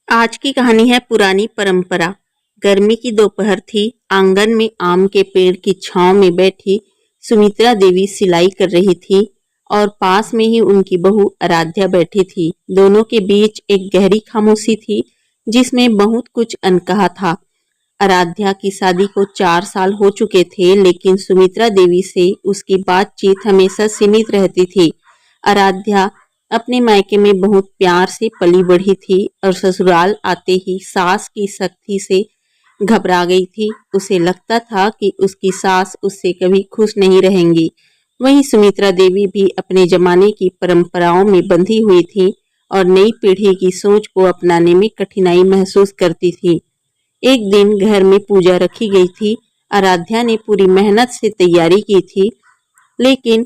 आज की कहानी है पुरानी परंपरा। गर्मी की दोपहर थी। आंगन में आम के पेड़ की छांव में बैठी सुमित्रा देवी सिलाई कर रही थी और पास में ही उनकी बहू आराध्या बैठी थी। दोनों के बीच एक गहरी खामोशी थी जिसमें बहुत कुछ अनकहा था। आराध्या की शादी को 4 साल हो चुके थे, लेकिन सुमित्रा देवी से उसकी बातचीत हमेशा सीमित रहती थी। आराध्या अपने मायके में बहुत प्यार से पली बढ़ी थी और ससुराल आते ही सास की सख्ती से घबरा गई थी। उसे लगता था कि उसकी सास उससे कभी खुश नहीं रहेंगी। वहीं सुमित्रा देवी भी अपने जमाने की परंपराओं में बंधी हुई थी और नई पीढ़ी की सोच को अपनाने में कठिनाई महसूस करती थी। एक दिन घर में पूजा रखी गई थी। आराध्या ने पूरी मेहनत से तैयारी की थी, लेकिन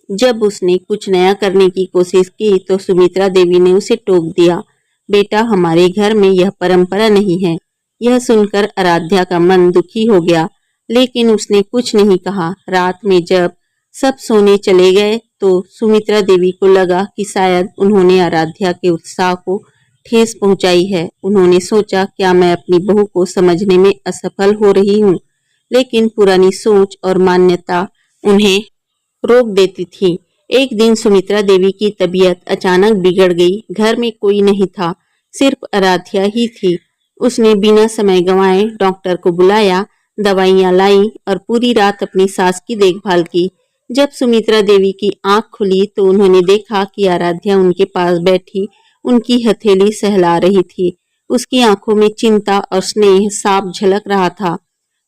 जब उसने कुछ नया करने की कोशिश की तो सुमित्रा देवी ने उसे टोक दिया। बेटा, हमारे घर में यह परंपरा नहीं है। यह सुनकर आराध्या का मन दुखी हो गया, लेकिन उसने कुछ नहीं कहा। रात में जब सब सोने चले गए तो सुमित्रा देवी को लगा कि शायद उन्होंने आराध्या के उत्साह को ठेस पहुंचाई है। उन्होंने सोचा, क्या मैं अपनी बहू को समझने में असफल हो रही हूँ? लेकिन पुरानी सोच और मान्यता उन्हें रोक देती थी। एक दिन सुमित्रा देवी की तबीयत अचानक बिगड़ गई। घर में कोई नहीं था, सिर्फ आराध्या ही थी। उसने बिना समय गंवाए डॉक्टर को बुलाया, दवाइयां लाई और पूरी रात अपनी सास की देखभाल की। जब सुमित्रा देवी की आंख खुली तो उन्होंने देखा कि आराध्या उनके पास बैठी उनकी हथेली सहला रही थी। उसकी आंखों में चिंता और स्नेह साफ झलक रहा था।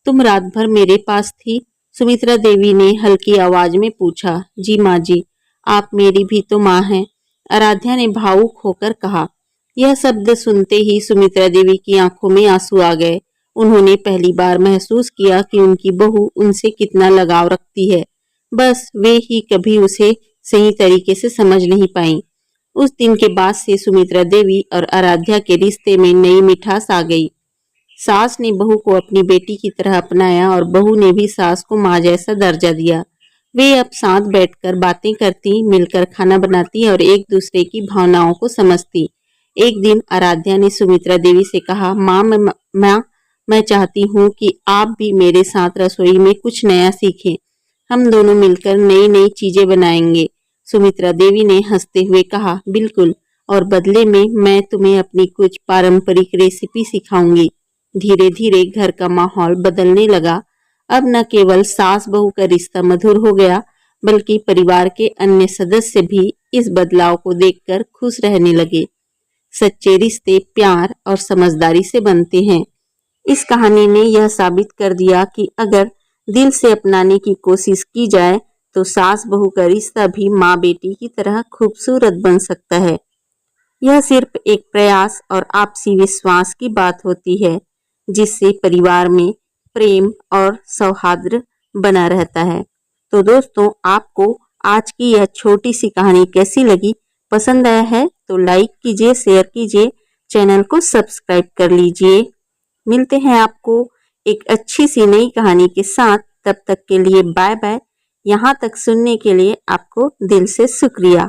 तुम रात भर मेरे पास थी? सुमित्रा देवी ने हल्की आवाज में पूछा। जी माँ जी, आप मेरी भी तो माँ हैं, आराध्या ने भावुक होकर कहा। यह शब्द सुनते ही सुमित्रा देवी की आंखों में आंसू आ गए। उन्होंने पहली बार महसूस किया कि उनकी बहू उनसे कितना लगाव रखती है। बस वे ही कभी उसे सही तरीके से समझ नहीं पाई। उस दिन के बाद से सुमित्रा देवी और आराध्या के रिश्ते में नई मिठास आ गई। सास ने बहू को अपनी बेटी की तरह अपनाया और बहू ने भी सास को माँ जैसा दर्जा दिया। वे अब साथ बैठकर बातें करती, मिलकर खाना बनाती और एक दूसरे की भावनाओं को समझती। एक दिन आराध्या ने सुमित्रा देवी से कहा, माँ मैं चाहती हूँ कि आप भी मेरे साथ रसोई में कुछ नया सीखें। हम दोनों मिलकर नई नई चीजें बनाएंगे। सुमित्रा देवी ने हंसते हुए कहा, बिल्कुल, और बदले में मैं तुम्हें अपनी कुछ पारंपरिक रेसिपी सिखाऊंगी। धीरे धीरे घर का माहौल बदलने लगा। अब न केवल सास बहू का रिश्ता मधुर हो गया, बल्कि परिवार के अन्य सदस्य भी इस बदलाव को देखकर खुश रहने लगे। सच्चे रिश्ते प्यार और समझदारी से बनते हैं। इस कहानी ने यह साबित कर दिया कि अगर दिल से अपनाने की कोशिश की जाए तो सास बहू का रिश्ता भी माँ बेटी की तरह खूबसूरत बन सकता है। यह सिर्फ एक प्रयास और आपसी विश्वास की बात होती है, जिससे परिवार में प्रेम और सौहार्द बना रहता है। तो दोस्तों, आपको आज की यह छोटी सी कहानी कैसी लगी? पसंद आया है तो लाइक कीजिए, शेयर कीजिए, चैनल को सब्सक्राइब कर लीजिए। मिलते हैं आपको एक अच्छी सी नई कहानी के साथ। तब तक के लिए बाय बाय। यहाँ तक सुनने के लिए आपको दिल से शुक्रिया।